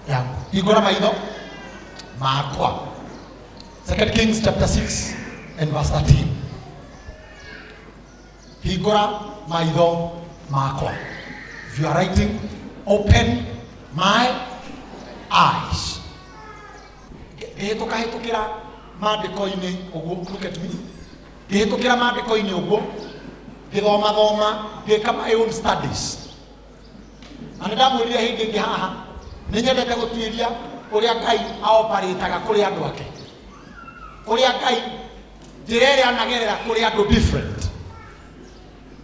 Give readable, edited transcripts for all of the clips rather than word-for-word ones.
yangu. Hingũra maitho makwa. 2 Kings chapter 6 and verse 13. Hingũra maitho makwa. If you are writing, open my eyes. Gĩhĩtũkĩra maandĩko-inĩ ũguo, look at me. Gĩhĩtũkĩra maandĩko-inĩ ũguo, gĩthoma, gĩka my own studies. Na nĩndamwĩrire hĩndĩ ĩngĩ haha, nĩnyendete gũtuĩria ũrĩa Ngai aoparĩtaga kũrĩ andũ ake. Ũrĩa Ngai njĩra ĩrĩa anagerera kũrĩ andũ different.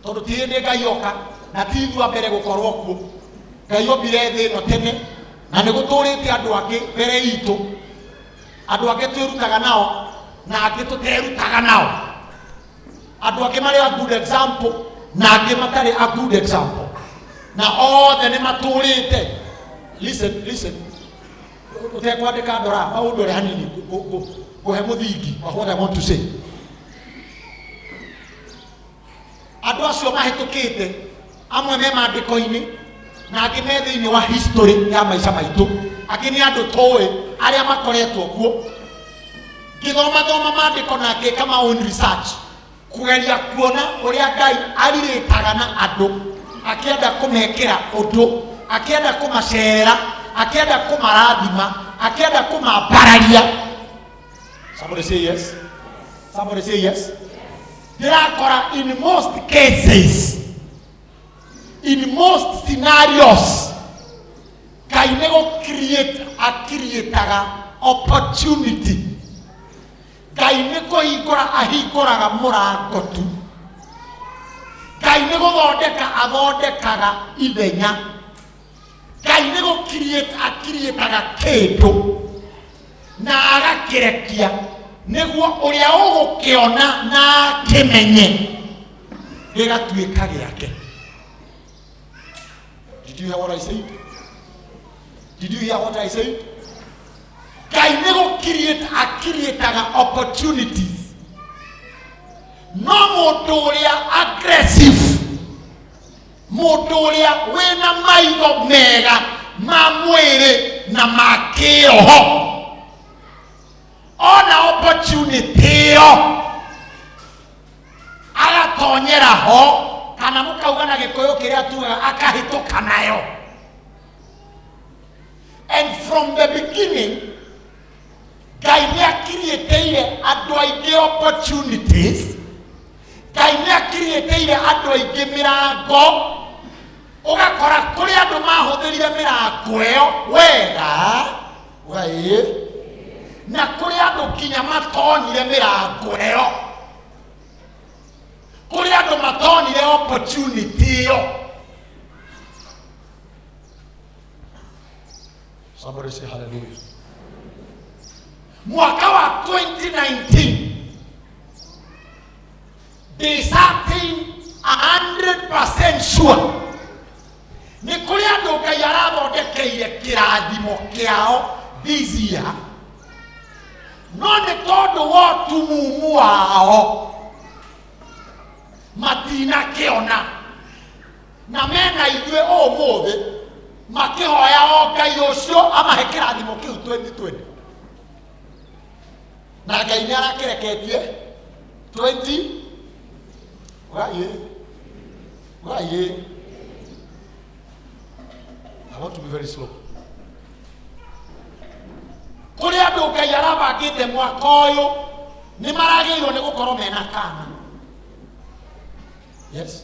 Tondũ ti hĩndĩ Ngai oka na ti ithuĩ a mbere gũkorwo kuo. Ngai ombire thĩ ĩno tene na nĩgũtũrĩte andũ angĩ mbere itũ. Andũ angĩ twĩrutaga nao na angĩ tũterutaga nao. Andũ angĩ marĩ a good example na angĩ matarĩ a good example. Na othe nĩ matũrĩte. Listen. Ũtekwandĩka ndora maũndũ ũrĩa hanini kũhe mũthingi of what I want to say. Andũ acio mahĩtũkĩte amwe me maandĩko-inĩ na angĩ me thĩinĩ wa history ya maica maitũ. Angĩ nĩ andũ tũĩ arĩa makoretwo kuo. Ngĩthoma maandĩko na ngĩka my own research kũgeria kuona ũrĩa Ngai arirĩtaga na andũ, akĩenda kũmekĩra ũndũ, akĩenda kũmacerera, akĩenda kũmarathima, akĩenda kũmambararia. Somebody say yes. Somebody say yes. Ndĩrakora in most cases, in most scenarios, Ngai nĩ createaga opportunity. Ngai nĩ kũhingũra ahingũraga mũrango tu. Ngai nĩ gũthondeka athondekaga ithenya. Ngai nĩ gũcreataga kĩndũ na agakĩrekia nĩguo ũrĩa ũgũkĩona na kĩmenye gĩgatuĩka gĩake. Did you hear what I said? Did you hear what I said? Ngai nĩ gũcreataga opportunities. No mũndũ ũrĩa aggressive, mũndũ ũrĩa wĩna maitho mega ma mwĩrĩ na ma kĩoho, ona opportunity ĩyo agatonyera ho, kana mũkauga na gĩkũyũ kĩrĩa tugaga akahĩtũka nayo. And from the beginning, Ngai nĩ akiriĩteire andũ aingĩ opportunities. Ngai nĩ akiriĩteire andũ aingĩ mĩrango. Ũgakora kũrĩ andũ mahũthĩrire mĩrango ĩyo wega, na kũrĩ andũ kinya matonyire mĩrango ĩyo. Kũrĩ andũ matonire opportunity ĩyo. Somebody say hallelujah. Mwaka wa 2019, they certain 100% sure nĩ kũrĩ andũ Ngai arathondekeire kĩrathimo kĩao this year, no nĩ tondũ wa ũtumumu wao matinakĩona na mena ithuĩ ũmũthĩ makĩhoya o Ngai ũcio amahe kĩrathimo kĩu 2020. Na Ngai nĩ arakĩreketie 20. I want to be very slow. Kũrĩ andũ Ngai arabangĩte mwaka ũyũ nĩ maragĩrĩirwo nĩ gũkorwo mena kana. Yes.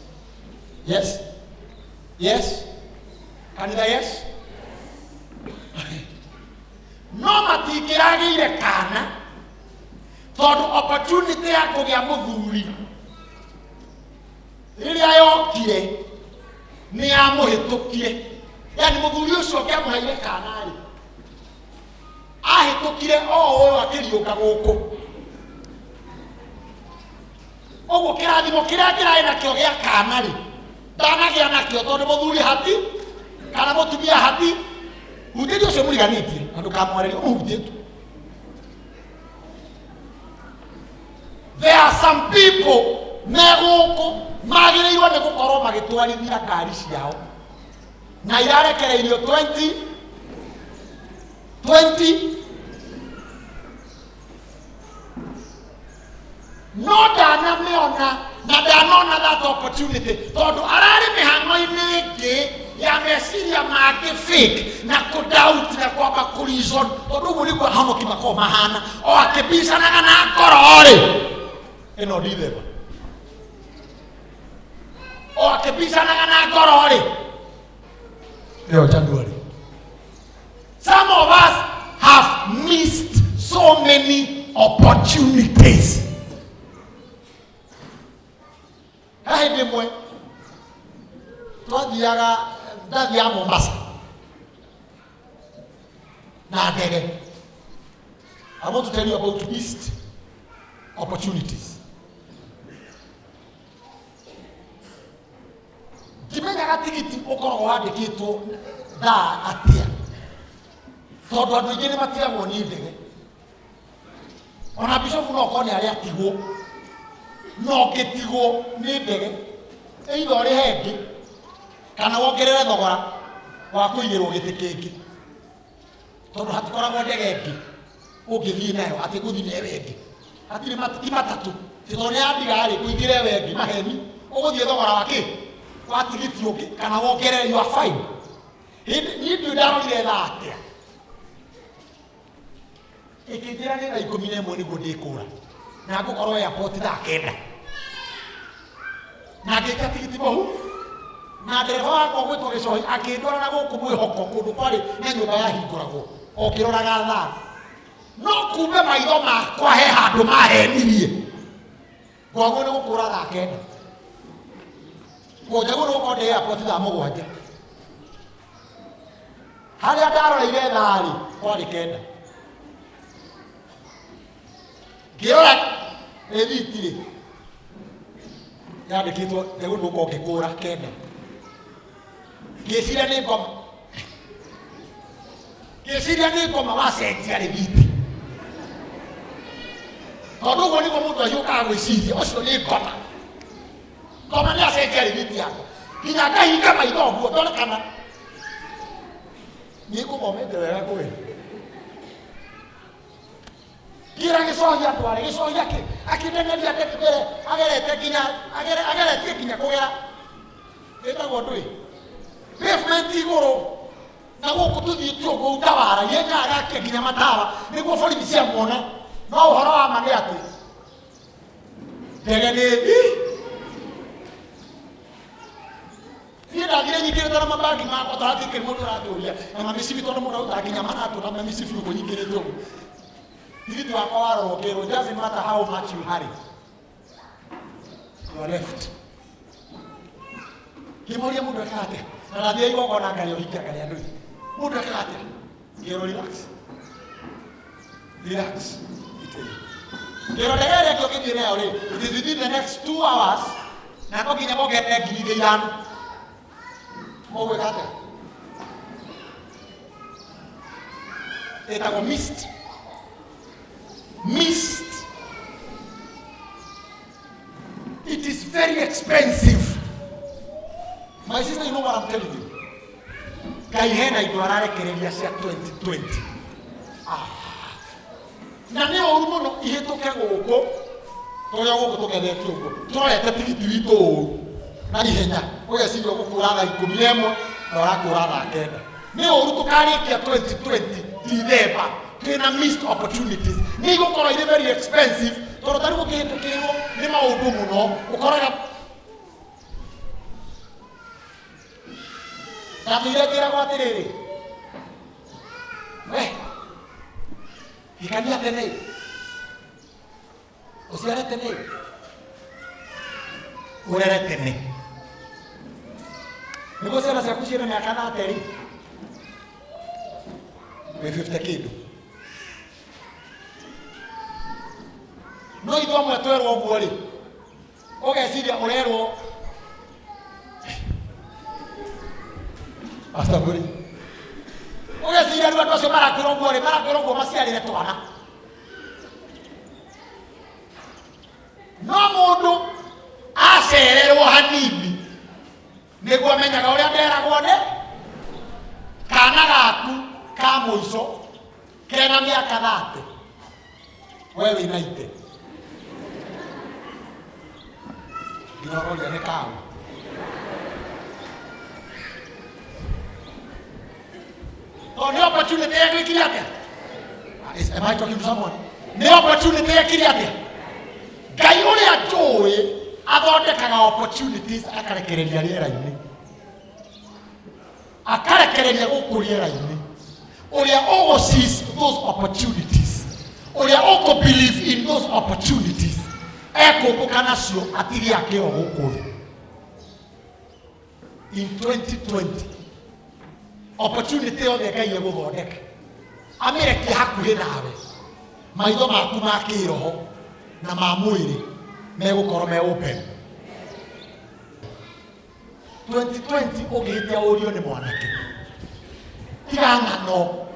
Kanitha yes. No matingĩragĩire kana tondũ opportunity ya kũgĩa mũthuri rĩrĩa yokire nĩ amũhĩtũkie. Yani mũthuri ũcio kĩamũheire kana rĩ, ahĩtũkire o ũyũ akĩriũka gũkũ. Ũguo kĩrathimo kĩrĩa kĩrarĩ nakĩo gĩa kana rĩ, ndanagĩa nakĩo tondũ mũthuri hati kana mũtumia hati. Hutĩrio ũcio mũriganĩtie na ndũkamwarĩrie ũhutĩtwo. There are some people me gũkũ magĩrĩirwo nĩ gũkorwo magĩtwarithia ngari ciao na irarekereirio 20. 20 no dana meona na danona that opportunity tondu arari mihang'o-inĩ ĩngĩ ya meciria make fake na kudoubt na kwamba kureason tondu ũguo nĩguo ahonoki makoragwo mahana o akĩbicanaga na ngoro-rĩ ĩno ndithemba o akĩbicanaga na ngoro-rĩ ĩyo January. Some of us have missed so many opportunities. Hĩndĩ ĩmwe twathiaga ndathiaga Mombasa na ndege. I want to tell you about missed opportunities. Ndimenyaga tigiti ũkoragwo wandĩkĩtwo thaa atĩa tondũ andũ aingĩ nĩ matigagwo nĩ ndege. Ona Bishop no okorwo nĩ arĩa atigwo no ngĩtigwo nĩ ndege either ũrĩhe ĩngĩ kana wongerere thogora wa kũigĩrwo gĩtĩ kĩngĩ tondũ hatikoragwo ndege ĩngĩ ũngĩthiĩ nayo atĩ gũthiĩ nayo ĩngĩ hatirĩ ti matatũ tondũ nĩ yandiga-rĩ kũingĩre we ĩngĩ maheni ũgũthiĩ thogora wa kĩ wa tigiti ũngĩ kana wongerere you are fine. Niĩ ndiũ ndarorire thaa atĩa ĩkĩnjĩra nĩ thaa 11 nĩguo ndĩkũra na ngũkorwo airport thaa 9 na ngĩka tigiti mũhu na ndereba wakwa gwĩtwo Gĩcohi akĩndwara na gũkũ mwĩhoko kũndũ kwarĩ na nyũmba yahingũragwo o kĩroraga thaa no kumbe maitho makwa he handũ mahenirie ngwagwo nĩ gũkũra thaa 9 ngwajagwo nĩ gũkorwo ndĩ airport thaa 7 harĩa ndaroreire thaa-rĩ kwarĩ 9 ngĩrora rĩthiti-rĩ yandĩkĩtwo nĩgũkorwo ngĩkũra 9 ngĩciria nĩ ngoma wacenjia rĩthiti tondũ ũguo nĩguo mũndũ ahiũkaga gwĩciria ũcio nĩ ngoma nĩ acenjia rĩthiti yakwa nginya ngahinga maitho ũguo ndonekana nĩ ngũmomete wega kwĩ gira Gĩcohi atware Gĩcohi akĩnengeria mbere ageretie nginya kũgera ĩtagwo ndũĩ pavement igũrũ na gũkũ tũthiĩte ũguo Utawara yenyaga agakia nginya matawa nĩguo borithi ciamuona no ũhoro wa ma nĩ atĩ ndege niĩ ndagire nyingĩrĩte na mabagi makwa taratikĩrĩ mũndũ ũratũria na mamĩcibi tondũ mũndũ autaga nginya maratũ na mamĩcibi ũguo nyingĩrĩte ũguo tigiti wakwa warorwo ngĩrwo it doesn't matter how much you hurry you are left. Ngĩmoria mũndũ ekaga atĩa na ndathiĩ igongona ngarĩ ũhingia ngarĩ andũ mũndũ ekaga atĩa ngĩrwo relax ngĩrwo ndege ĩrĩa ĩngĩ ũkĩthiĩ nayo-rĩ it is within the next 2 hours na no nginya mongerere 5,000 mũgwĩka atĩa ĩtagwo missed. It is very expensive. My sister, you know what I'm telling you? Ngai hena indo ararekereria cia 2020. Na nĩ ũru mũno ihĩtũke gũkũ tũrĩa gũkũ tũgethetio ũguo tũrorete tigiti witũ ũũ na ihenya ũgeciria ũgũkũra thaa 11 na ũrakũra thaa 9. Nĩ ũru tũkarĩkia 2020 December twĩna missed opportunities nĩ igũkorwo irĩ very expensive tondũ tarĩ gũkĩhĩtũkĩrwo nĩ maũndũ mũno ũkoraga na tũire ngĩragwo atĩrĩrĩ we hikania tene ũciare tene ũrere tene nĩguo ciana ciaku ciĩna mĩaka na ateri wĩ 50 kĩndũ no ithuĩ amwe twerwo ũguo-rĩ ũgeciria ũrerwo astagfirullah ũgeciria rĩu andũ acio marakwĩrwo ũguo maciarĩre twana no mũndũ acererwo hanini nĩguo amenyaga ũrĩa nderagwo nĩ kana gaku ka mũico kena miaka 30 wewe inaite ngiroria ni kawa ni opportunity ya gwikiri atia. Am I talking to someone? Ni opportunity ya kiri atia. Ngai uria njui athondekaga opportunities akarekereria riera-ini, akarekereria guku riera-ini. Uria ugo seize those opportunities, uria ugo believe in those opportunities, ekumbuka nacio atiri ake o guku thi. In 2020 opportunity yothe Ngai eguthondeka amireki hakuhi nawe, maitho maku ma kiroho na ma mwiri megukorwo me open. 2020 ugitia urio ni mwanake tiga ng'ano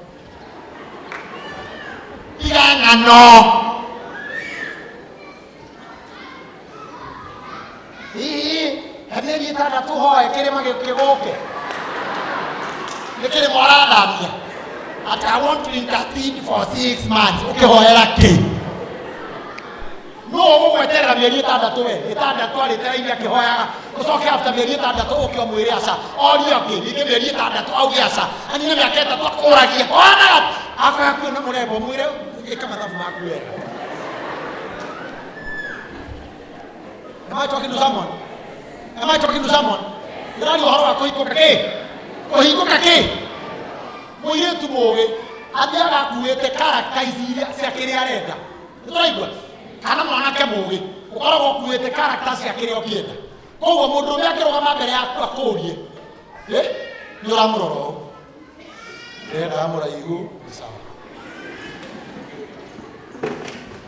hemeri itandatu hoe kirima giguke nikiri mwarathamia ati I want to intercede for 6 months ukihoera ki no ugweterera mieri itandatu we itandatu aritereire akihoyaga ucoke after mieri itandatu ukiomwire aca orio ki ningi mieri itandatu auge aca ani ni miaka itatu akuragia ona akakuwa na murembo mwire ikamathabu maku wega. Am I talking to someone? Am I talking to someone? Ndirari uhoro wa kuhikuka ki? Kuhikuka ki? Muiretu mugi athiaga akuite character iria cia kiria arenda. Nituraigua? Kana mwanake mugi ukoragwo ukuite character cia kiria ukienda. Koguo mundu uria akirugama mbere yaku akurie. Ni uramuroro. Ndamuraigu ni sawa.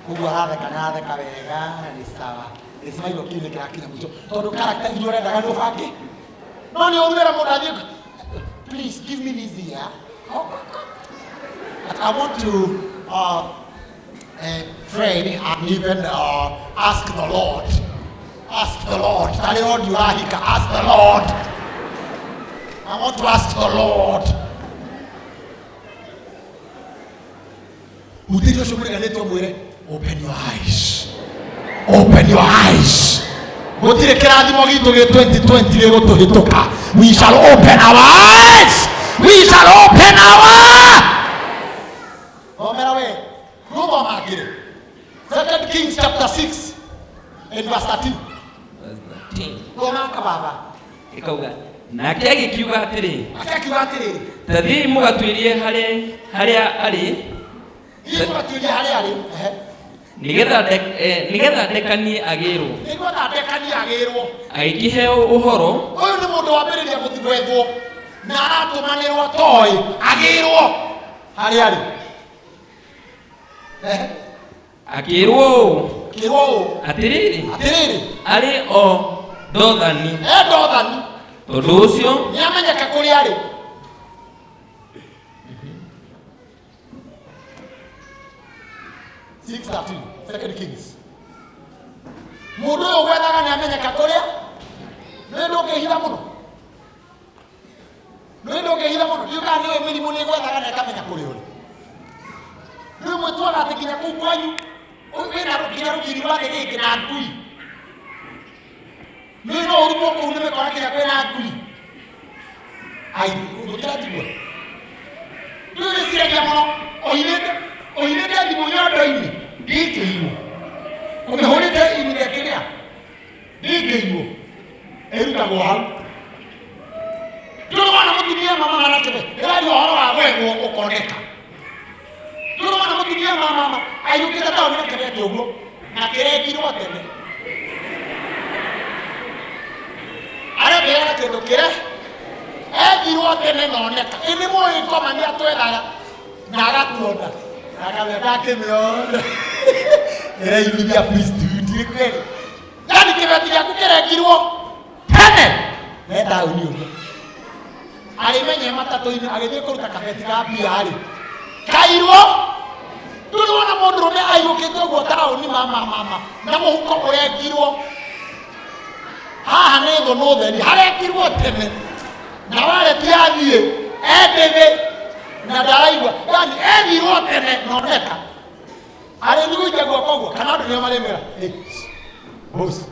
Koguo aratheka wega ni sawa. Isimailo kile kila mtu. Tondu character iria urendaga ni ubange. No ni urira mundu athie. Please give me this here. But I want to pray and even ask the Lord. Ask the Lord. Ask the Lord. I want to ask the Lord. Open your eyes. Open your eyes. Gutire kirathimo gitu gi 2020 gigutuhituka. We shall open our eyes. We shall open our. Omerawe. Ruba magire. 2 Kings chapter 6 and verse 13. Verse 13. Roma kababa. Ikauga. Nake agikiuga atiri. Akiuga atiri. Tathii mugatuirie haria ari. Mugatuirie haria ari. Nigetha ndekanie agirwo. Nigetha ndekanie agirwo. Agikiheo uhoro. Uyu ni mundu wambiriria guthwethwo. Na aratumanirwo toi agirwo. Haria ari. Akirwo atiriri ari o Dothani tondu ucio niamenyeka kuri ari. Second Kings. Mundu uyu gwethaga niamenyeka kuria ni ndungihitha muno ndiuka niwe mirimu ni gwethaga na ikamenya kuri uri ni mwitwaga ati nginya kuu kwanyu wina nginya rugiri rwa thigiki na ngui ni no urutwo kuu ni mikora nginya kwina ngui ai gutiratiguo ni niciragia muno ohinite thimu nyondo-ini ndingĩirwo ũmĩhũrĩte imire kĩrĩa ndingĩirwo ĩrutagwo hau ndũrũgana mũtumia mama manakĩbe ĩrari ũhoro wa gwethwo ũkoneka ndũrũgana mũtumia mama aiyũkĩte taũni na kĩbete ũguo na kĩrekirwo tene arebeana kĩndũ kĩre ethirwo tene na oneka ĩnĩ mũĩ ngoma nĩ atwethaga na agatuona akaweka kĩmĩona ĩrainithia priesthood kweli yani kĩbeti gĩaku kĩrekirwo tene we taũni ũguo arĩmenye matatũ-inĩ agĩthiĩ kũruta kabeti ga mbia-rĩ kairwo ndũrĩwona mũndũrũme aiyũkĩte ũguo taũni mama na mũhuko ũrekirwo haha nĩ thũ nũtheri harekirwo tene na wareti athiĩ endĩthĩ na ndaraigua yani erirwo tene noneka arĩ ndigũ ijagua koguo kana andũ nĩo maremera boss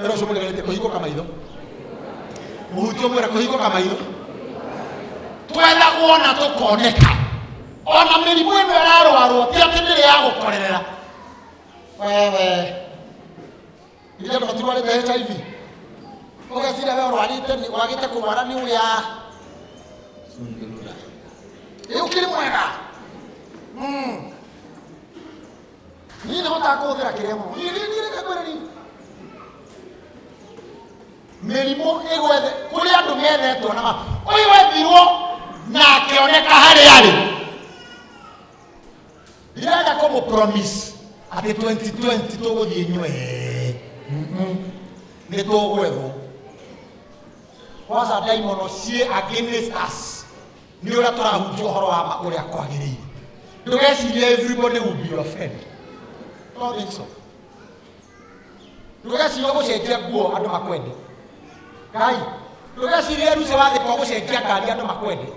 ero somwe galete kũhingũka maitho mũhutio mwĩra kũhingũka maitho twethagwo na tũkoneka ona mĩrimũ ĩno ĩrarwarwo ti atĩ ndĩrĩ ya gũkorerera wewe ndio andũ matirwarĩte HIV ũgeciria we ũrwarĩte wagĩte kũrwara nĩ ũrĩa ũkĩrĩ mwega niĩ nĩhotaga kũhũthĩra kĩrĩa mũno niĩ rekakwĩra nini mĩrimũ ĩgwethe kũrĩ andũ methetwo na ũyũ wethirwo na akĩoneka harĩa arĩ ndirenda kũmũpromise atĩ 2020 tũgũthiĩ nywe nĩ tũgwethwo kwanza daimono ciĩ against us nĩ ũrĩa tũrahunjia ũhoro wa ũrĩa kwagĩrĩire ndũgecirie everybody will be your friend don't think so ndũgecirie gũcenjia nguo andũ makwende Ngai ndũgecirie ruce wathĩka gũcenjia ngari andũ makwende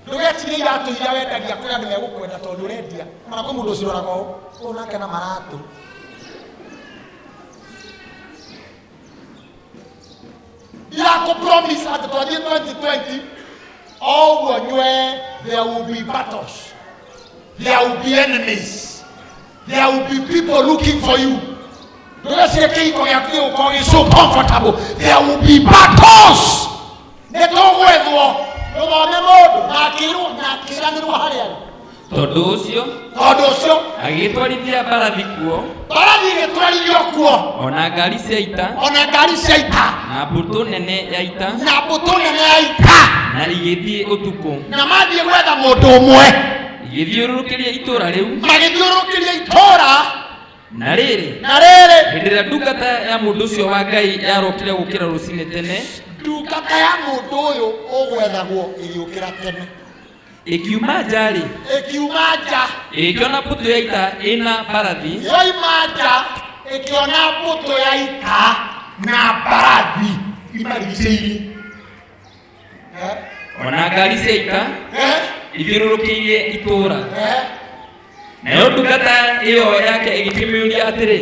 ndũgecirie iratũ iria wendagia kũrĩ andũ megũkwenda tondũ ũrendia ona kwĩ mũndũ ũcio ũroraga ũũ nake na maratũ promise at 2020 all nywe there will be battles, there will be enemies, there will be people looking for you. Don't say keiko yakio ko is so comfortable. There will be battles. Netowezwo no memodo na kiru na kiranirwo haria. Tondu ucio agitwarithia mbarathi kuo, mbarathi igitwarithio kuo, ona ngari cia ita, na mbũtũ nene ya ita, na igĩthiĩ ũtukũ, na mathiĩ gwetha mũndũ ũmwe, igĩthiũrũrũkĩria itũũra rĩu, na rĩrĩ hĩndĩ ĩrĩa ndungata ya mũndũ ũcio wa Ngai yarokire gũkĩra rũcinĩ tene, ndungata ya mũndũ ũyũ ũgwethagwo ĩgĩũkĩra tene, ikiuma nja ikiona mbũtũ ya ita ina mbarathi, ikiona mbũtũ ya ita na mbarathi imarigicĩirie, ona ngari cia ita ithiũrũrũkĩirie itũũra, nayo ndungata ĩyo yake ĩgĩkĩmĩũria atĩrĩ,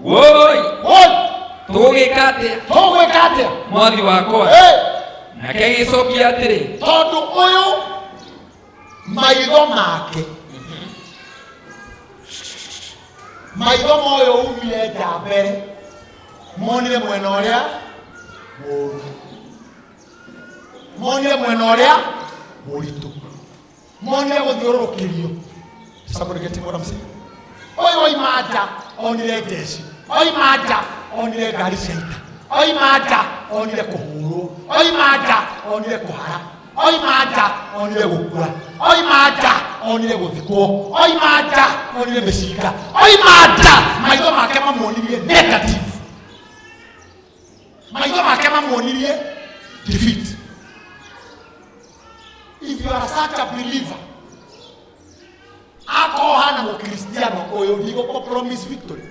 woi tũgũgĩka atĩa mwathi wakwa? Nake agĩcokia atĩrĩ, tondũ ũyũ maitho make maitho moyo umire nja mbere monire mwena ũrĩa mũũru, monire mwena ũrĩa mũritũ, monire gũthiũrũrũkĩrio. Somebody get what I'm saying? Ũyũ oima nja onire jeshi, oima nja onire ngari cia ita, oima nja onire kũhũrwo, oima nja onire kũhara, oima nja onire gũkua, oima nja onire gũthikwo, oima nja onire mĩcinga, oima nja maitho make mamuonirie negative, maitho make mamuonirie defeat. If you are such a believer, akohana mũkristiano ũyũ nĩgũkũ promise victory.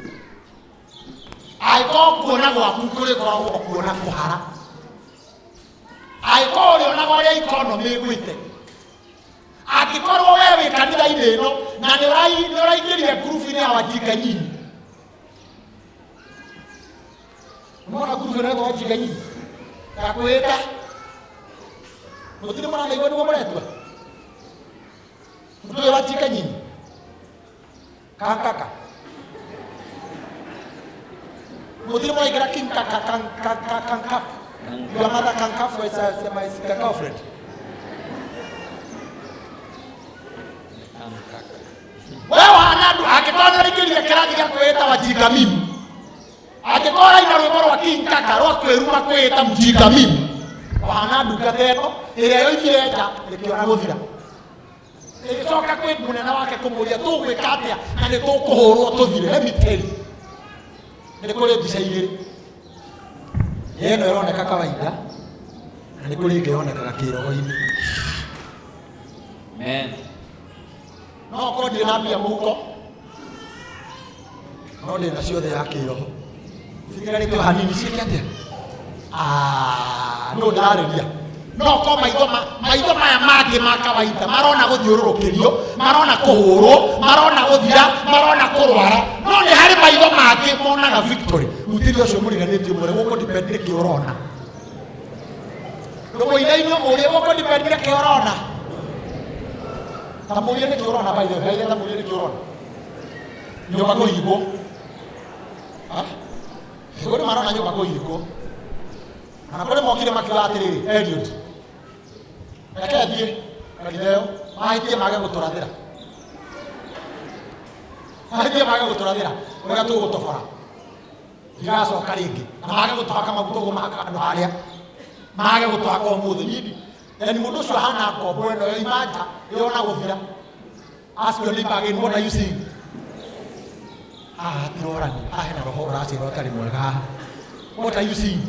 Aiko kuona gwaku kũrĩ koragwo kuona kũhara, aiko ũrĩonaga ũrĩa economy ĩgwĩte, angĩkorwo we wĩ kanitha-inĩ ĩno na nĩ ũraingĩrire ngurubu-inĩ ya wajinga nyinyi, ũmona ngurubu ĩno ĩtagwo wajinga nyinyi ya kwĩĩta, mũtirĩ mũranaigua nĩguo mũretua mũtũĩ wajinga nyinyi kankaka mũtirĩ mũraingĩra kankafu. Your mother kankafu is my girlfriend. Wewe hana ndu akitona rĩngĩrire kĩrathi gĩa kwĩĩta wajinga mimi, angĩkorwo ina rwĩmbo rwa kinkaka rwa kwĩruma kwĩĩta mjinga mimi, wahana ndungata ĩno ĩrĩa yoimire nja ĩkĩona gũthira, ĩgĩcoka kwĩ mũnene wake kũmũria tũgwĩka atĩa na nĩ tũkũhũrwo tũthire. Let me tell you, nĩ kũrĩ mbica igĩrĩ, ĩno ĩroneka kawaida na nĩ kũrĩ ĩngĩ yonekaga kĩrogo-inĩ. No okorwo ndirĩ na mbia mũhuko, no ndä na ciothe ya kä roho citigarä te hanini ciäke atä no ndä rarä ria no ko maitho maya mangä ma kawaida marona gå thiå rå rå kä rio marona kå hå rwo marona gå thira marona kå rwara no nä harä maitho mangä monaga victory rutiri å cio må riganä tie må re gå kå nä kä å rona ndå må inainä må rä gå kå nä kä å rona ta må rie nä kä å rona baithe ta må rie nä kä å rona nyå mba kå hingwo gå nä marona nyå mba kå hingwo kana kå rä mokire makiuga atä rä rä Eliud reke thiä kanitheo mahätie mage gå tå rathä ra mahätie mage gå tå rathä ra å rä a tå gå tobora ndigacoka rä ngä na mage gå tåhaka maguta gå mahaka andå harä a mage gå tåhaka å må thä nini yani må ndå å cio ahana ngombo ä no imanja ä ona gå thira ask your neighbor again what are you saying tirorani hena roho å racä ra å tarä mwega what are you saying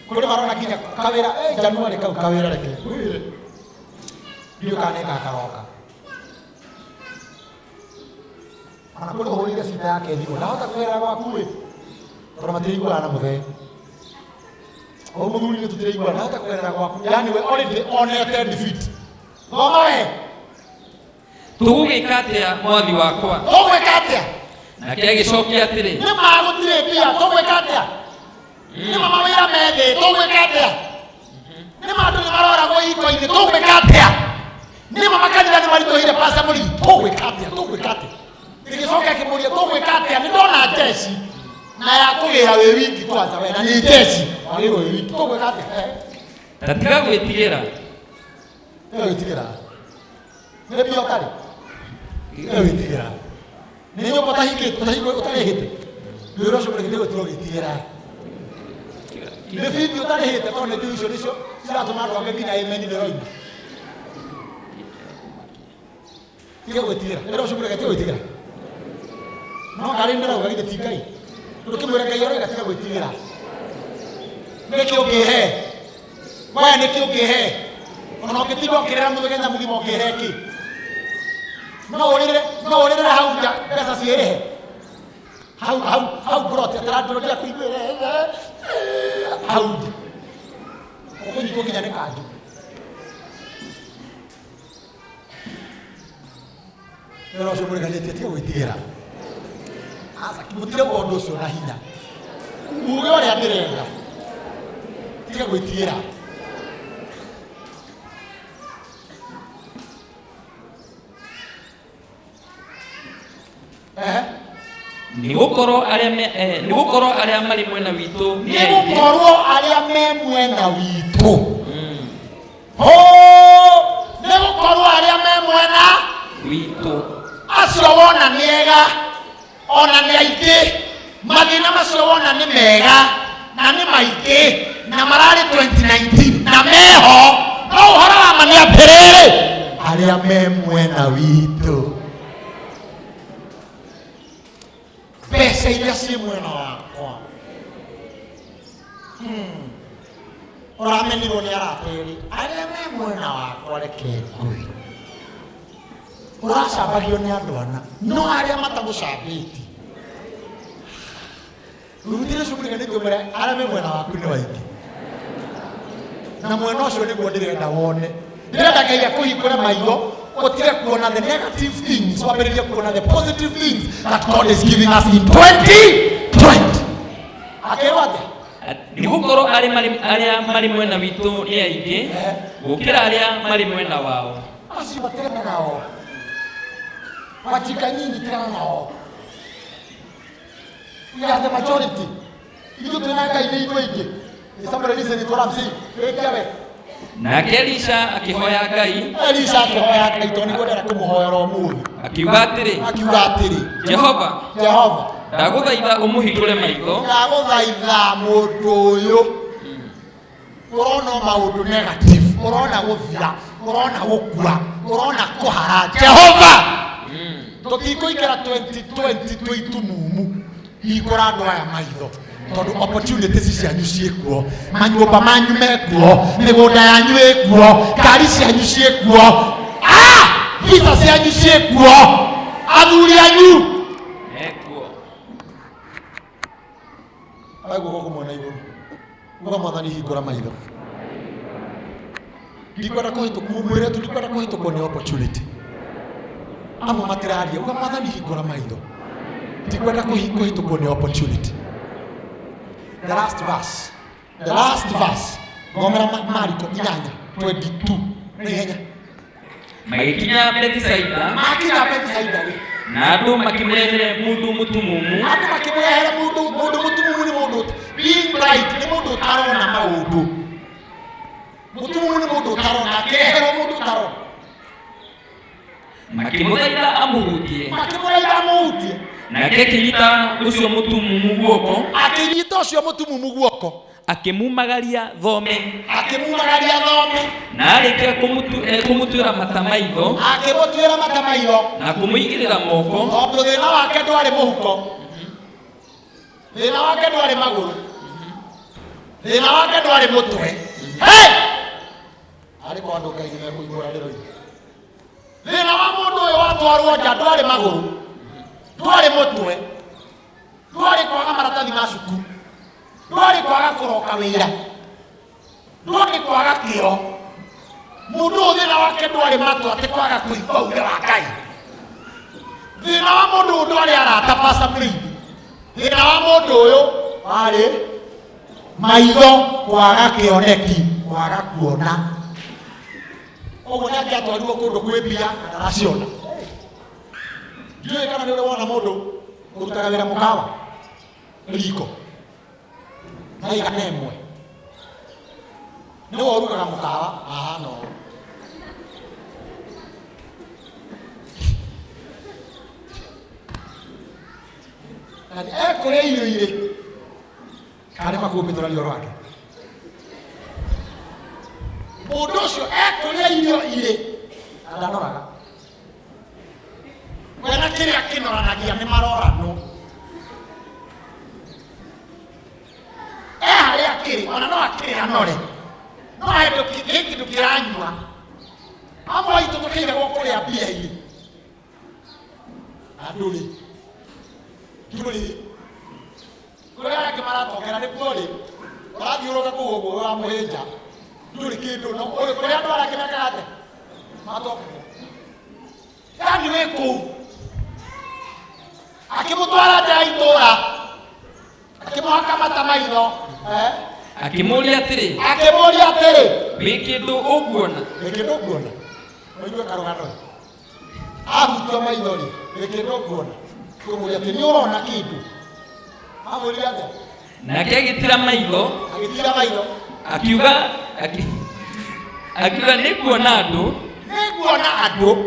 kå rä marona nginya kawä ra januari kau kawä ra reke ndiå kanenga karoka kana kå rä hå rä ire cita yake thigå ndahota kwä ra gwaku ä tondå matirä iguana na må thee o må thuri nä tå tirä iguana ndahota kwä ra gwaku yani we already onete defeat thoma we tå gå gä ka atä a mwathi wakwa tå gwä ka atä a nake agä cokia atä rä nä magå tirä mbia tå gwä ka atä a nä mama wä ra methä tå gwä ka atä a nä mandå nä maroragwo iko-inä tå gwä ka atä a nä mama kanitha nä maritå hire pasa må rigi tå gwä ka atä a tå gwä ka atä a rä gä coka akä må ria tå gwä ka atä a nä ndona jeci na ya kå gä ra wä wiki twanja we na nä jeci wagä rwo wä wiki tå gwä ka atä a ta tiga gwä tigä ra ä yo wä tigä ra nä mbia å tarä ä yo wä tigä ra nä nyå mba å tarä hä te wä ra å cio må rä gä gå tirwo gä tigä ra nä bithi å tarä hä te tondå nä njå icio nä cio ciratå ma andå angä nginya ämeni nä roima tige gwä tigä ra wä ra å cio må rä gatige gwä tigä ra no ngarä ndä rauga githä ti ngai ndå kä mwä ra ngai aroiga tiga gwä tigä ra nä kä å ngä he we nä kä å ngä he ona å ngä tinda å kä rä ra må thenya må gima å ngä he kä no å rä re hau nja mbeca ciä rä he hau ngoroti atarandå ria kå iguä re hau nja å kå nyitwo nginya nä kanjå wä ra å cio må rä ganä tie tiga gwä tigä ra må tire gå ndå å cio na hinya uge å rä a ndä renda tiga gwä tigä ra nä gå korwo arä a marä mwena witå nä gå korwo arä a me mwena witå nä gå korwo arä a me mwena witå acio wona nä ega ona nä aingä mathä na macio wona nä mega na nä maingä na mararä 2019 na meho no å horo wa ma nä atä rä rä arä a me mwena witå mbeca iria ciä mwena wakwa å ramenirwo nä aratä rä arä a me mwena wakwa reke ngui å racambagio nä andå ana no arä a matagå cambä ti rutirä cå må riganä tie mwä arä a me mwena waku nä waingä na mwena å cio nä guo ndä renda wone ndä renda ngai akå hingå re maitho utige kuona the negative things wambiririe kuona the positive things that God is giving us in 2020 akewate nä gå korwo arä a marä mwena witå nä aingä gå kä ra arä a marä mwena wao acio batigana nao wajika nyinyi tigana nao we are the majority ithuĩ twĩna ngai nĩ ithuĩ aingĩ somebody listen to what I'm saying ĩkĩawe nake Elisha akĩhoya Ngai tondũ nĩguo ndĩrenda kũmũhoera ũmũthĩ akiuga atĩrĩ Jehova ndagũthaitha ũmũhingũre maitho ndagũthaitha mũndũ ũyũ ũrona maũndũ negative ũrona gũthira ũrona gũkua ũrona kũhara Jehova tũtikũikara 2020 twĩ itumumu hingũra andũ aya maitho tondũ opportunities cianyu ciĩkuo manyũmba manyu mekuo mĩgũnda yanyu ĩkuo ngari cianyu ciĩkuo visa cianyu ciĩkuo athuri anyu ekuo Aigo goko mwana iguru. Uga mwathani hingura maitho. Ndikwenda kuhituka mwire tu ndikwenda kuhituka ni opportunity. Amwe matiraria uga mwathani hingura maitho. Ndikwenda kuhituka ni opportunity. The last verse. Ngomera Mariko 8:22. Ni henya. Magikinya Bethisaida. Na andu makimrehere mundu mutumumu. Andu makimrehere mundu mutumumu ni mundu. Being right ni mundu tarona maundu. Mutumumu ni mundu tarona kehere mundu tarona. Makimuthaitha amuhutie. Nake kinyita ucio mutumumu guoko. Akinyita ucio mutumumu guoko. Akimumagaria thome. Na arikia kumutwira matamaitho. Na kumuigirira moko. Tondu thina wake ndwari muhuko. Thina wake ndwari maguru. Thina wake ndwari mutwe. Hey! Ari kwa andu Ngai ni mekuigura rero. Thina wa mundu uyu watwarwo nja ndwari maguru. Ndwari mutwe. Ndwari kwaga maratathi ma cukuru. Ndwari kwaga kuroka wira. Ndwari kwaga kio. Mundu thina wake ndwari matu ati kwaga kuigua wira wa Ngai. Thina wa mundu ndwari arata pasa mrithi. Thina wa mundu uyu ari maitho kwaga kioneki, kwaga kuona. Ogo nake atwarirwo kundu kwi mbia na ndaraciona. Ndiũĩ kana nĩ ũrĩ wona mũndũ ũrutaga wĩra mũkawa riko na igana ĩmwe nĩ worugaga mũkawa ahana ũũ. Na ekũrĩa irio irĩ karĩ makũmbĩ tũrario rwake. Mũndũ ũcio ekũrĩa irio irĩ na ndanoraga. Wena kiria kinoranagia ni marorano. Haria akiri, ona no akiri anore. No hendo kindu kiranyua. Amwe itu tukiga gukuria mbia iri. Anduri. Kuria kimaratokera ni kuori. Warathiuruka kuguo wa muhinja. Nduri kindu no kuria ndwara kimekate. Matoko. Yani weku akimutwara nja itura akimuhaka matamaitho akimuria atiri wi kindu uguona oigwe karugano ahutio maitho ri wi kindu uguona kumuria ati ni urona kindu amwĩrire atĩa nake agitira maitho akiuga nĩkuona andũ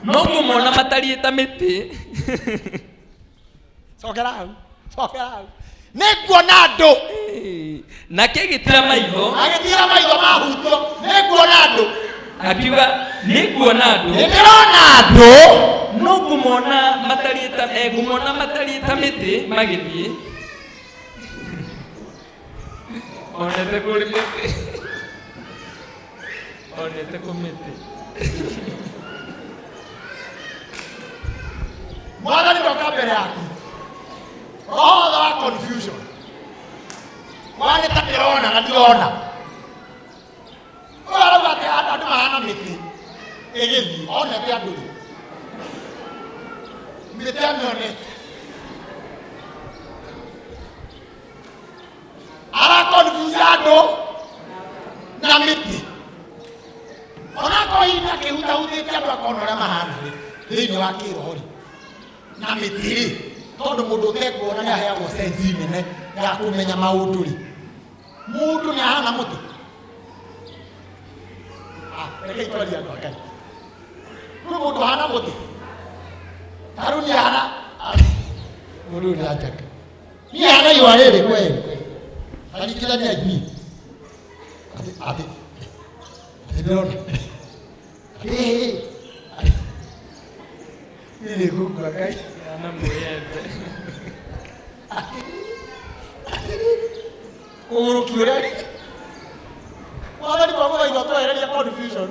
no ngũmona matariĩ ta mĩtĩ. Cokera hau nĩkuona andũ. Nake agitira maitho mahutio nĩkuona andũ. Akiuga nĩkuona andũ nĩndĩrona andũ no ngũmona matariĩ ta mĩtĩ magĩthiĩ. Onete kũrĩ mĩtĩ onete kũ mĩtĩ. Mwathani ndoka mbere yaku. Roho wa confusion. Wale takiona na ndiona. Wala wate andu mahana miti. Egethi onete andu. Miti amionete. Ara confuse andu na miti. Ona ko ina ke hutahuthĩtie andu akona ũrĩa mahana thĩinĩ wa kĩroho na mĩtĩ tondu mũndũ ũtekuona nĩ aheagwo sense nene ya kũmenya maũndũ ri. Mũndũ nĩ ahana mũtĩ. Reke itwarie andũ a Ngai. Kwĩ mũndũ ahana mũtĩ. Tarũ nĩ ahana mũndũ nĩ anjaka. Nĩ ahana ihũa rĩrĩ kweli. Alikithania hivi. Ati ndĩrona. Ile kuku Ngai ana mwete. Urukiure. Mwathani kwa gũthaitha twehererie confusion.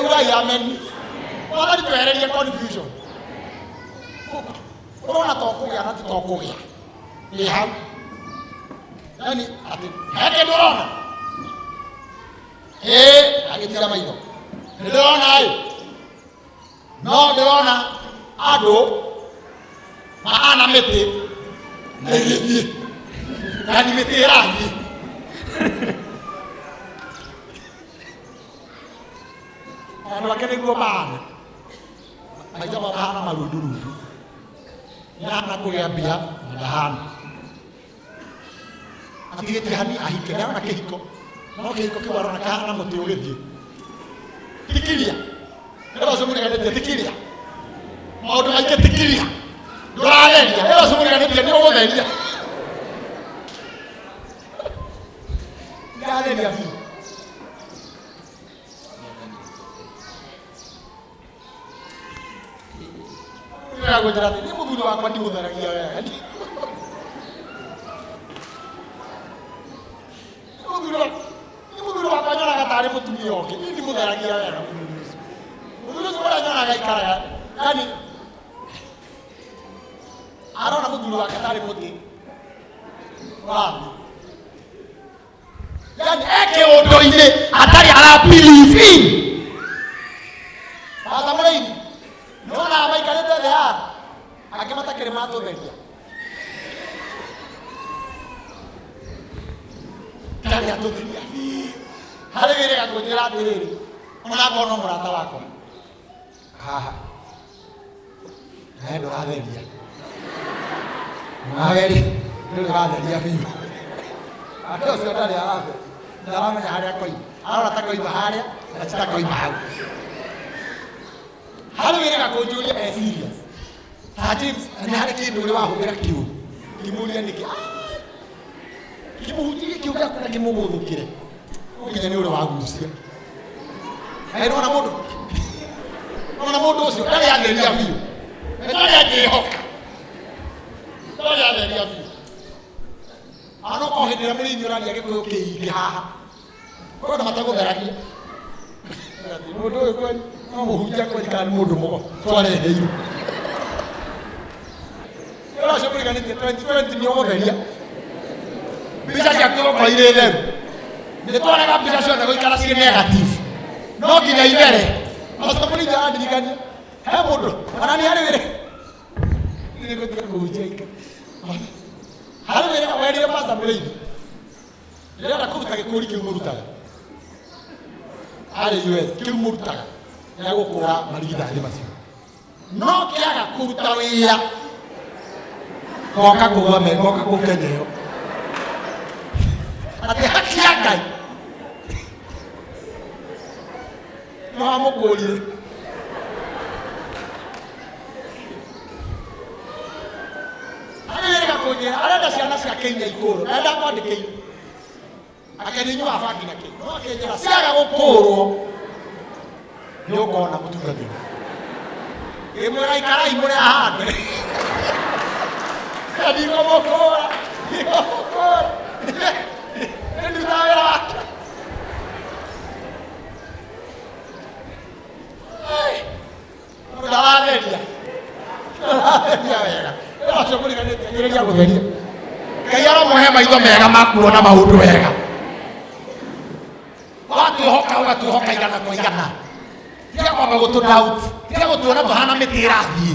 Ugai amen. Mwathani twehererie confusion. Urona tokũgĩa na tokũgĩa. Nĩ hau. yani ati heke ndorona agitira maitho ndorona ai no ndorona ado maana mete ngithi yani mete rangi ano akene go maana maitho mahana marundurudu yana kugia mbia na ndahana atigite hani ahike na kihiko no kihiko kiu arona kahana muti ugithie tikiria ero somuri ganete tikiria maundu maike tikiria ndurareria ero somuri ganete ni ugutheria ndareria fi ya gujirati ni muthuri wakwa ndi mutharagia wega muthuri wakwa nyonaga tarĩ mũtumia ũngĩ ni ndimutheragia wega muthuri ũcio ũrĩa nyonaga ikaraga yani arona muthuri wake tarĩ mũtĩ wathi yani eke ũndũ-inĩ atarĩ arabelieve in atamũrĩini nyonaga maikarĩte thĩ haha angĩ matakĩrĩ matũtheria kari atũtheria harĩ wĩrĩga kũnjĩra atĩrĩrĩ ona ngona mũrata wakwa haha nawe ndũratheria naweri ndũratheria biũ andũ ũcio ndarĩ aratheria ndaramenya harĩa koima arora ta koima harĩa na ti ta koima hau harĩ wĩrĩga kũnjũria serious Sir James nĩ harĩ kĩndũ ũrĩ wahũthĩra kĩũru ngĩmũria nĩkĩ kimuhunjie kiugo gĩaku na kĩmũgũthũkĩre nginya nĩ ũrĩ wagucia nona mũndũ ũcio ndarĩ atheria biũ ndarĩ angĩhoka ndarĩ atheria biũ anoka o hĩndĩ ĩrĩa mũrĩithi ũraria gĩkũyũ kĩingĩ haha kwenda matagũtheragia mũndũ ũyũ kweli no mũhunjia kweli kana nĩ mũndũ mũgo twareheirwo ũracio mũriganĩtie 2020 nĩ ũgũtheria mbica ciaku igũkorwo irĩ theru nĩ twarega mbica ciothe gũikara cirĩ negative no nginya ithere pastor mũrĩithi arandirikania he mũndũ ona nĩ harĩ wĩrĩ nĩgũtiga kũhunjia ika harĩ wĩrĩ werire pastor mũrĩithi ndĩrenda kũruta gĩkũri kĩu mũrutaga harĩ US kĩu mũrutaga gĩa gũkũra marigithathi macio no kĩaga kũruta wĩra goka kũgome goka gũkenyeo ati haki ya Ngai no amũkũrire arĩrĩga kũnjĩra arenda ciana ciake inya ikũrwo na ndakwandĩkĩire akĩnyua bangi na kĩĩ no akĩnjĩra ciaga gũkũrwo nĩ ũkona mũtungatĩri ĩmwĩra ikarai mũrĩ ahande ndigũmũkũra nĩndutaga wĩra wake ndaratheria wega ũcio mũriganĩtie njĩrĩria gũtheria Ngai aromũhe maitho mega ma kuona maũndũ wega watwĩhoka ũgatwĩhoka igana kwa igana tiga kwamba gũtũdoubt tiga gũtuona tũhana mĩtĩ ĩrathiĩ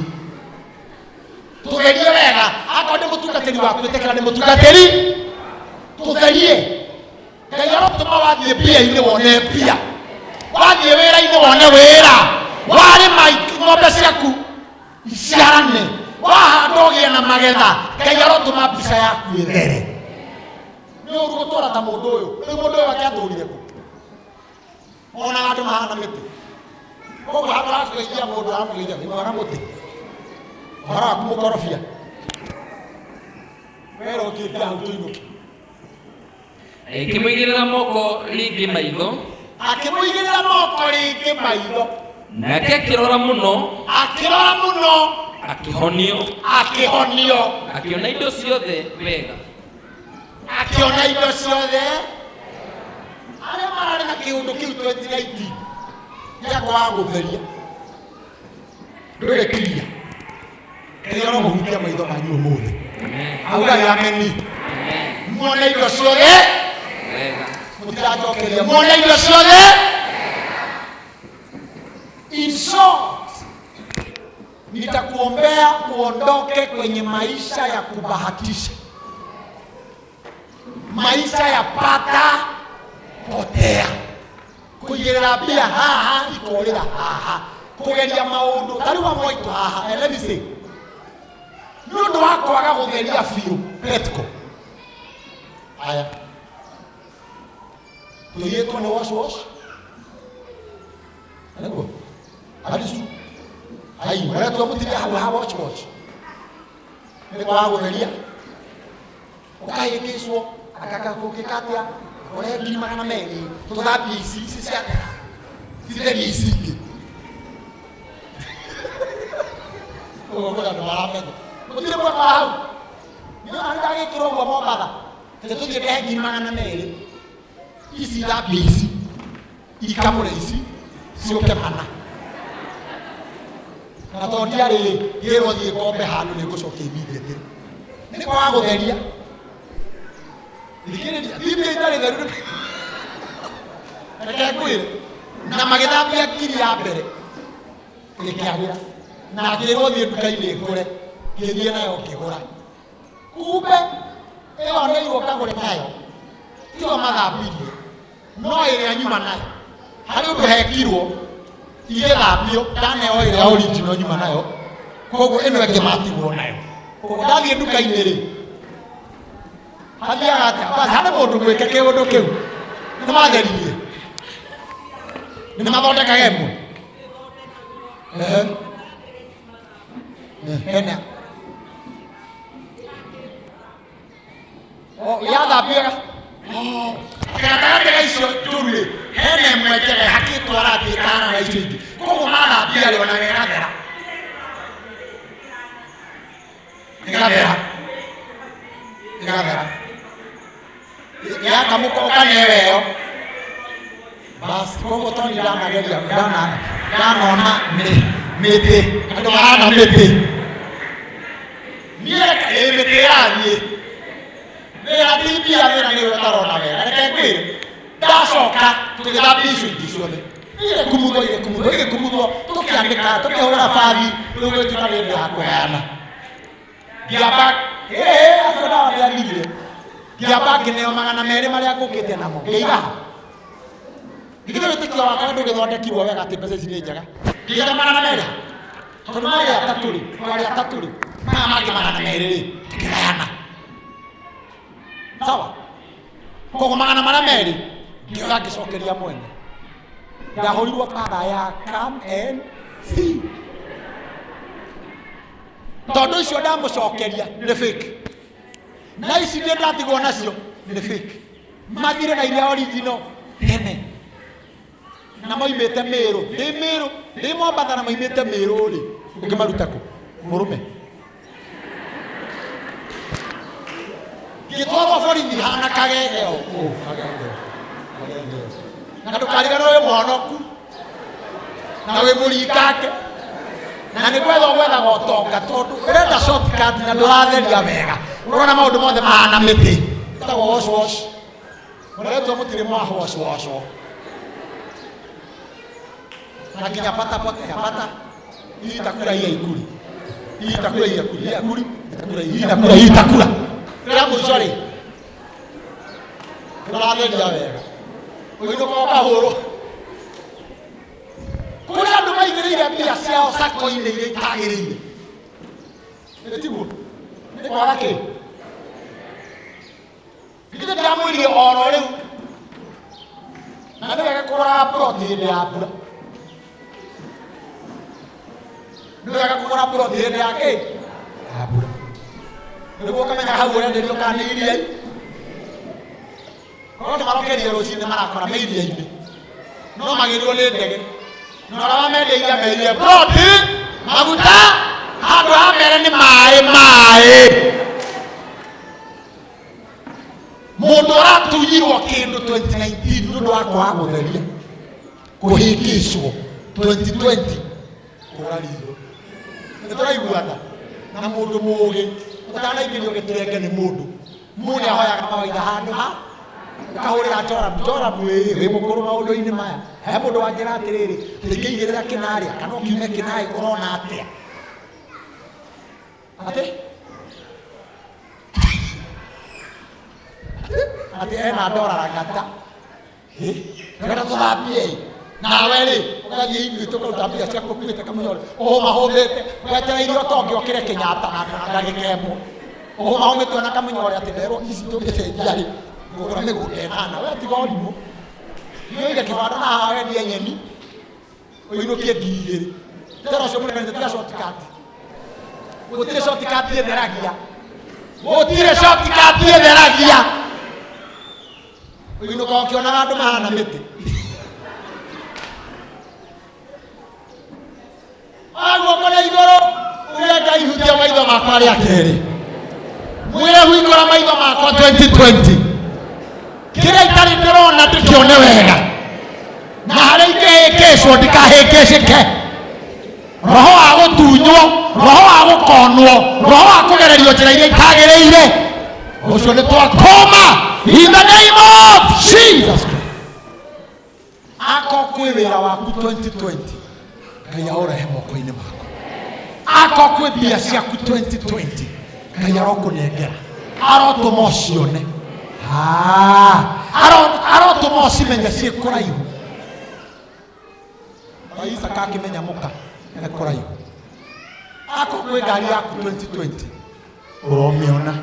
tũtherie wega akorwo nĩ mũtungatĩri waku ĩtĩkĩra nĩ mũtungatĩri tũtherie Ngai arotũma wathiĩ mbia-inĩ wone mbia wathiĩ wĩra-inĩ wone wĩra warĩma ng'ombe ciaku iciarane wahanda ũgĩe na magetha Ngai arotũma mbica yaku ĩthere nĩ ũru gũtũra ta mũndũ ũyũ rĩu mũndũ ũyũ ake atũrire kũ onaga andũ mahana mĩtĩ koguo handũ ha kũgeithia mũndũ aramũgeithia nĩmwara mũtĩ ũhoro waku mũkorobia wera ũkĩte hau tũinũke akĩmũigĩrĩra moko rĩngĩ maitho nake akĩrora mũno akĩhonio akĩona indo ciothe wega arĩa mararĩ na kĩũndũ kĩu 2019 gĩa kwaga gũtheria ndũrĩ kiria kĩrĩa no mũhutia maitho manyu ũmũthĩ auga yameni muone indo ciothe wega mutirajokeria muone indo ciothe. In short, nitakuombea uondoke kwenye maisha ya kubahatisha, maisha ya pata potea, kugerera bia haha ikorera haha, kugeria maundu tariwa moito haha. Let me say, nundu wakwaga gutheria biu petko aya tuyetwo ni wash anago alisu ai mara tu amutiria hawa watch ni kwa gutheria ukayekiswo akaka kukikatia ore ngima kana meri tuthabi ici cia citheri ici ndo marapego mutire kwa hau ni anga gikiro gwa mombatha tuthie behe ngima kana meri ici thabi ici ikamure ici cioke mana na tondia ri yero thie kombe hanu ni gucoke immediately ni kwa gutheria ndikireria tibi itari theru reke kwire na magithambia kiri ya mbere ikiagira na kiro thie duka-ini ngure ngithie nayo kigura kumbe iyo ni igoka gure nayo tiyo mathambirie no ire nyuma nayo hari undu hekirwo igithambio ndaneo ire original nyuma nayo koguo ino eke matigwo nayo koguo ndathie duka-ini ri hathiaga atia basi hana mundu gwika kiundu kiu ni matheririe ni mathondekaga imwe hena yathambia gatagatĩ icio njũru rĩ hena ĩmwe njega hakĩtwara thĩ kana na icio ingĩ koguo mathambia rĩ ona gĩgathera yakamũka ũkaneyo basi koguo toni ndanageria ndanona mĩtĩ andũ marana mĩtĩ niĩ mĩtĩ yathiĩ wĩra tibia wĩra nĩwe ũtarona wega reke ngwĩre ndacoka tũgĩthambia icio ingĩ ciothe igĩkumuthwo tũkĩandĩka tũkĩhũra bathi rĩu gwĩtuĩka nĩ hĩndĩ ya kũgayana ngĩamba acio ndawa nĩanirire ngĩamba ngĩneo 200 marĩa ngũkĩte namo ngĩiga githĩ wĩtĩkio wakwa ndũgĩthondekirwo wega atĩ mbeca ici nĩ njega ngĩiga 200 tondũ marĩ atatũ rĩ maya mangĩ 200 rĩ tũkĩgayana sawa koguo 200 marĩa merĩ ngĩoya ngĩcokeria mwene ndahũrirwo kara ya come and see tondũ icio ndamũcokeria nĩ fake na ici nĩ ndatigwo nacio nĩ fake mathire na iria original tene na moimĩte Mĩrũ ndĩ Mombatha na moimĩte Mĩrũ rĩ ũngĩmaruta kũ mũrũme ngĩtwarwo borithi hana kagegeo na ndũkariganĩrwo wĩ mũhonoku na wĩ mũringake na nĩ gwetha ũtonga tondũ ũrenda shortcut na ndũratheria wega ũrona maũndũ mothe mahana mĩtĩ ĩtagwo wash ũretwo mũtirĩ mwa wash na nginya pata hii itakula hii haikuli hii itakula hii hakuli hii itakula hii itakula rĩrĩa mũico rĩ ndũratheria wega ũinũka ũkahũrwo kũrĩ andũ maigĩrĩire mbia ciao sako-inĩ iria itagĩrĩire tiguo nĩ kwaga kĩ githĩ ndĩramwĩrire oro rĩu na nĩ wega kũgũraga ploti hĩndĩ ya mbura nĩ wega kũgũra ploti hĩndĩ ya kĩ ya mbura nĩguo ũkamenya hau ũrenderio kana nĩ iria-inĩ korwo nĩ marokerie rũcinĩ marakora me iria-inĩ no magĩrirwo nĩ ndege na ũrĩa wamendeirie merie ploti maguta handũ ha mbere nĩ maĩ mũndũ ũratunyirwo kĩndũ 2019 nĩ ũndũ wa kwaga gũtheria kũhĩngĩcwo 2020 kũra ritho nĩ tũraiguana na mũndũ mũũgĩ ũtanaingĩrio gĩtũrenge nĩ mũndũ mune ahoyaga mawaitha handu ha kahurira njora wi mukuru maundu-ini maya he mundu wanjira atiriri tingĩigĩrĩra kĩnarĩa kana ũkiume kĩnarĩ ũrona atĩa ati ena ndora ngata ngata tũthambie nawe rĩ ũgathiĩ inyuĩ tũkaruta mbia ciaku ũkuĩte kamũnyore ũhũmahũmĩte wetereire ũtonge ũkĩre Kenyatta na ndagĩka ĩmwe ũhũmahũmĩtwo na kamũnyore atĩ nderwo ici tũngĩcenjia rĩ ngũgũra mĩgũnda ĩnana we tiga ũrimũ nĩoige kĩbanda na haha wendie nyeni ũinũkie 2,000 tena ũcio mũnene tiga shortcut gũtirĩ shortcut ĩtheragia gũtirĩ shortcut ĩtheragia ũinũka ũkĩonaga andũ mahana mĩtĩ guoko na igũrũ uge Ngai hutia maitho makwa rĩa kerĩ mwĩre hingũra maitho makwa 2020 kĩrĩa itarĩ ndĩrona ndĩkĩone wega na harĩa ingĩhĩngĩcwo ndikahĩngĩcĩke roho wa gũtunywo roho wa gũkonwo roho wa kũgererio njĩra iria itagĩrĩire ũcio nĩ twakũma in the name of Jesus Christ. Ako kwĩ wĩra waku 2020 Ngai aũrehe moko-inĩ maku. Ako kwĩ mbia ciaku 2020 Ngai arokũnengera arotũma ũcione arotũma ũcimenye ciĩ kũraihu Isaka akĩmenya mũka nĩ kũraihu. Ako kwĩ ngari yaku 2020 ũromĩona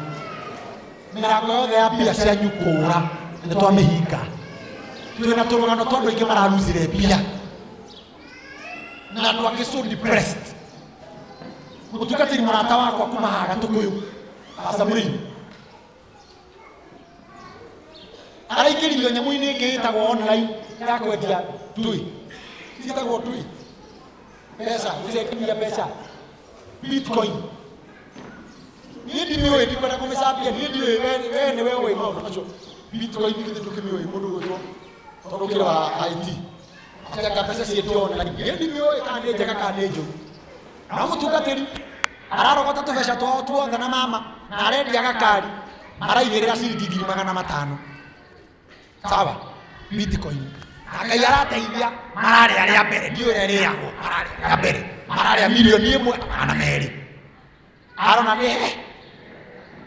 mĩrango yothe ya mbia cianyu kũũra nĩ twamĩhinga twĩna tũrũgano tondũ aingĩ mararuzire mbia na andũ angĩ so depressed mũtungatĩri mũrata wakwa kuma haga Tũkũyũ Asamũrĩi araingĩririo nyamũ-inĩ ĩngĩ ĩtagwo online ya kwendia tui ciĩtagwo tui mbeca gũcenjania mbeca Bitcoin niĩ ndimĩũĩ ndikwenda kũmĩcambia niĩ ndiũĩ we nĩwe ũĩ maũndũ macio Bitcoin githĩ ndũkĩmĩũĩ mũndũ gwĩtwo tondũ ũkĩrĩ wa IT atanga mbeca ciĩtio online niĩ ndimĩũĩ kana nĩ njega kana nĩ njũru na mũtungatĩri ararogota tũbeca twao tuothe na mama na arendia gakari araigĩrĩra ciringi 500 sawa Bitcoin Ngai arateithia mararĩa rĩa mbere ndiũĩ ũrĩa rĩagwo mararĩa rĩa mbere mararĩa milioni 1 kana 2 arona nĩ he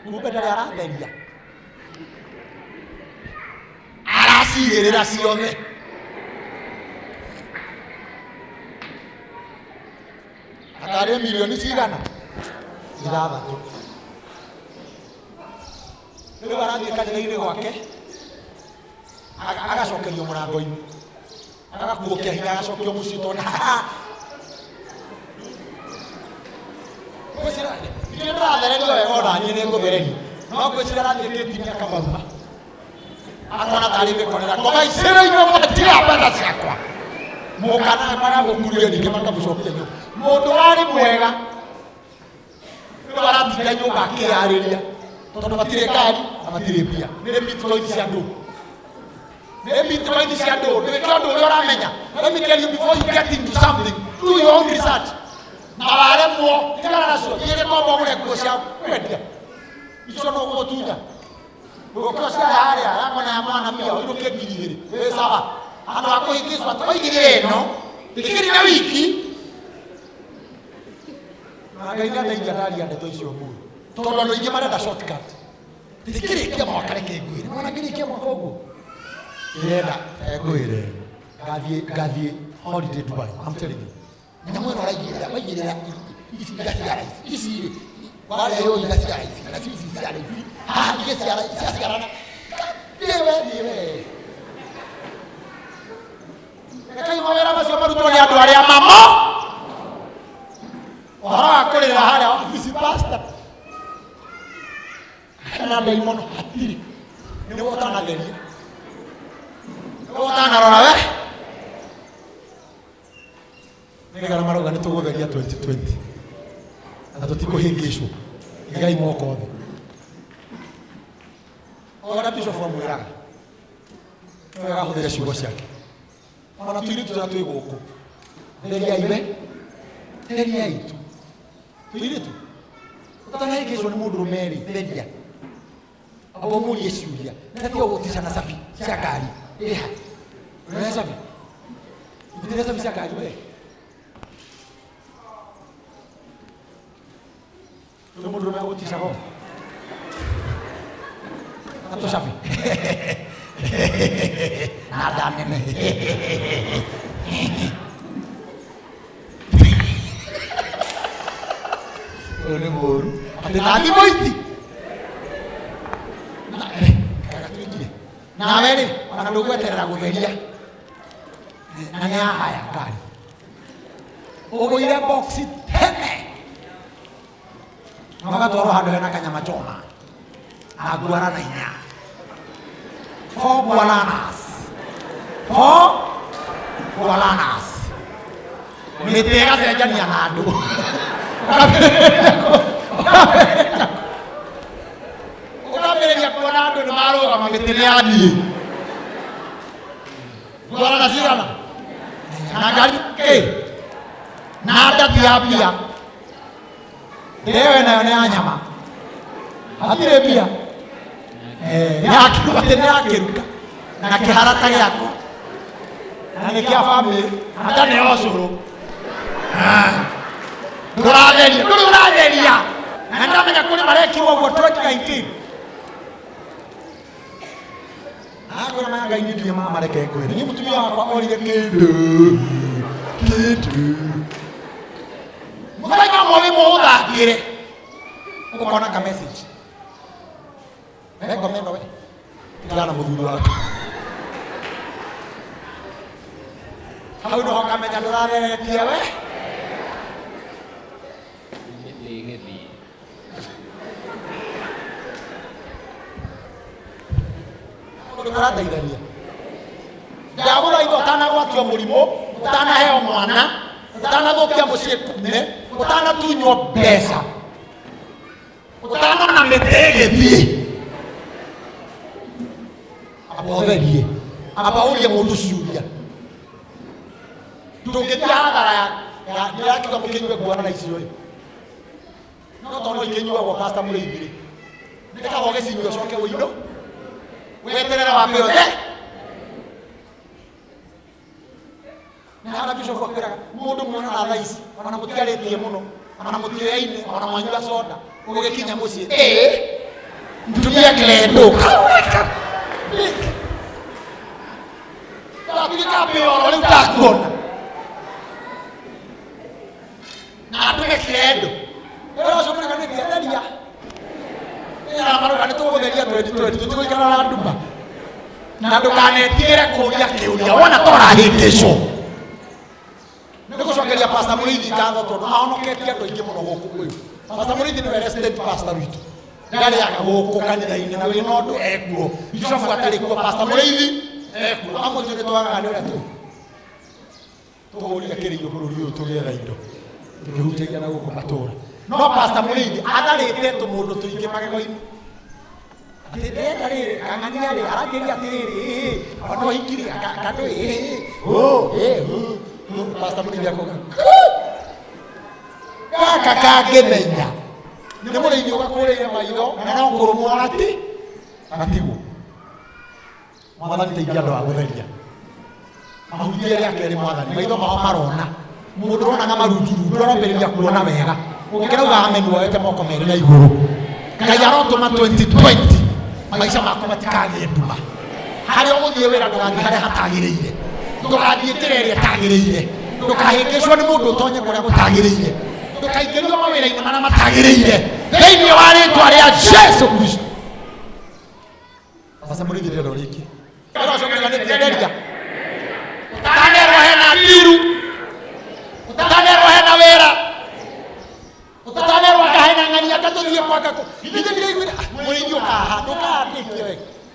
kumbe ndarĩ aratheria aracigĩrĩra ciothe atarĩ milioni cigana 6 rĩu arathiĩ kanitha-inĩ gwake agacokerio mũrango-inĩ agakuo kĩahinya agacokio mũciĩ tondũ nĩ ndĩrathererio wega ona niĩ nĩ ngũthererio no ngwĩciria arathiĩ gĩtinia kamauma akona tarĩ mĩkorera ngoma icĩrĩ inyuĩ mwatiga mbeca ciakwa mũkana magagũkurio ningĩ makamũcokia nyũmba mũndũ warĩ mwega rĩu aratinda nyũmba akĩyarĩria tondũ matirĩ ngari na matirĩ mbia nĩ Bitcoin cia andũ nĩ Bitcoin cia andũ ndwĩke ũndũ ũrĩa ũramenya let me tell you before you get into something do your own research na waremwo tigana nacio igĩrĩ komba ũgũre nguo cia kwendia icio no gũgũtunya gũkĩo cia harĩa yako na ya mwana mia ũinũkie 2,000 wĩ sawa andũ a kũhingĩcwo atĩ oigĩrĩre ĩno igĩrĩ na wiki na Ngai nĩateithia ndaria ndeto icio mũno tondũ andũ aingĩ marenda shortcut ndikĩrĩkia mwaka reke ngwĩre mwana ngĩrĩkia mwaka ũguo ĩrenda ngwĩre ngathiĩ holiday Dubai I'm telling you nyamũ ĩno waigĩrĩra ici igaciara ici warĩa yo igaciara ici kana ici ciara ici haha igaciarana ndiwe reke mawĩra macio marutwo nĩ andũ arĩa mamo ũhoro wa kũrĩra harĩa wabici pastor hena ndaimono hatirĩ nĩguo ũtanatheria nĩguo ũtanarora we nĩgetha marauga nĩtũgũtheria 2020 na tũtikũhĩngĩcwo igai moko thĩ ona Bishop amwĩraga wega hũthĩre ciugo ciake ona tũirĩtu tũrĩa twĩ gũkũ theriai we theriai tu tũirĩtu ũtanahĩngĩcwo nĩ mũndũ rũmerĩ theria abo muri Yesuria natio gutisha na safi cia ngari iha na safi gutire safi cia ngari we tumo ndo na gutisha ho ato safi nada nene ole moru ate nadi moiti na wele ona ndugweterera gutheria na ne haya ngari uguire box tene magatwaro handu hena kanyama choma na guara na inya four guaranas mitega cenjania na andu ukaambĩrĩria kuona andũ nĩ marũgama mĩtĩ nĩ yathiĩ guarana cigana na ngari na ndati ya mbia ĩyo nayo nĩ ya nyama hatirĩ mbia yakiuga atĩ nĩ yakĩruka na kĩharata gĩakwa na nĩ kĩa bamĩrĩ hata nĩ ũcũrũ ndũratheria na ndamenya kũrĩ marekirwo ũguo 2019 agora maya ngai nĩ ndiye mareke kwĩra nĩ mũtumia wakwa orire kĩndũ mũthenya ũmwe mũthangĩre ũkona ka message ngomendo we tigana mũthuri waku hau no kamenya ndũratheretie we ndũrateithania ndagũthaitha ũtanagwatio mũrimũ ũtanaheo mwana ũtanathũkia mũciĩ kumne ũtanatunywo mbeca ũtanona mĩtĩ ĩgĩthiĩ aba ũtherie aba ũrie mũndũ ciũria ndũngĩthiĩ hathara ya ndĩrakiuga mũkĩnyue nguana na icio no tondũ ikĩnyuagwo Pastor Mũrĩithi ndĩkagwo gĩcinyue ũcoke wũinũ weterere wambe othe na hara bishop akwĩraga mũndũ mwana na thaa ici ona mũtiarĩtie mũno ona mũtioyaine ona mwanyua soda ũgĩkinya mũciĩ mtumia kĩrendũ kaweka ndatuĩka mbĩoro rĩu ndakuona na andũge kĩrendũ ũracũmĩraga nĩ ndiatheria maruga nĩ tũgũtheria 2020 tũtigũikara na nduma na ndũkanetigĩre kũũria kĩũria wona tũrahĩngĩcwo nĩ gũcokeria Pastor Mũrĩithi ngatho tondũ ahonoketie andũ aingĩ mũno gũkũ kũu Pastor Mũrĩithi nĩwe resident pastor witũ ndarĩaga gũkũ kanitha-inĩ na wĩna ũndũ ekuo Bishop atarĩ kuo Pastor Mũrĩithi ekuo amũthiĩ nĩ twagaga nĩ ũrĩa tũhũrire kĩrĩio bũrũri ũyũ tũgĩetha indo tũkĩhunjagia na gũkũ matũũra no Pastor Mũrĩithi atharĩte tũmũndũ tũingĩ magego-inĩ atĩ ndĩrenda rĩrĩ kang'ania rĩ arangĩria atĩrĩrĩ ona ũhingiri kandũ Pastor Mũrĩithi akauga gaka kangĩmenya nĩ mũrĩithi ũgakũrĩire maitho na no kũrũmwo gatigwo mwathani teithia andũ a gũtheria mahutie rĩa kerĩ mwathani maitho mao marona mũndũ ũronaga marunjurundu arambĩrĩria kuona wega ũngĩrauga amen woete moko merĩ na igũrũ Ngai arotũma 2020 maica maku matikagĩe nduma harĩa ũgũthiĩ wĩra ndũgathiĩ harĩa hatagĩrĩire ndũgathiĩ njĩra ĩrĩa ĩtagĩrĩire ndũkahĩngĩcwo nĩ mũndũ ũtonye kũrĩa gũtagĩrĩire ndũkaingĩrio mawĩra-inĩ marĩa matagĩrĩire thĩinĩ wa rĩĩtwa rĩa Jesu Kristo Pastor Mũrĩithi ndĩrenda ũrĩkie ũracũmĩrĩga nĩ ndienderia ũtanerwo hena ndiru ũtanerwo hena wĩra ũtanerwo akahena ng'ania ngatũthiĩ kwa ngakũ ithe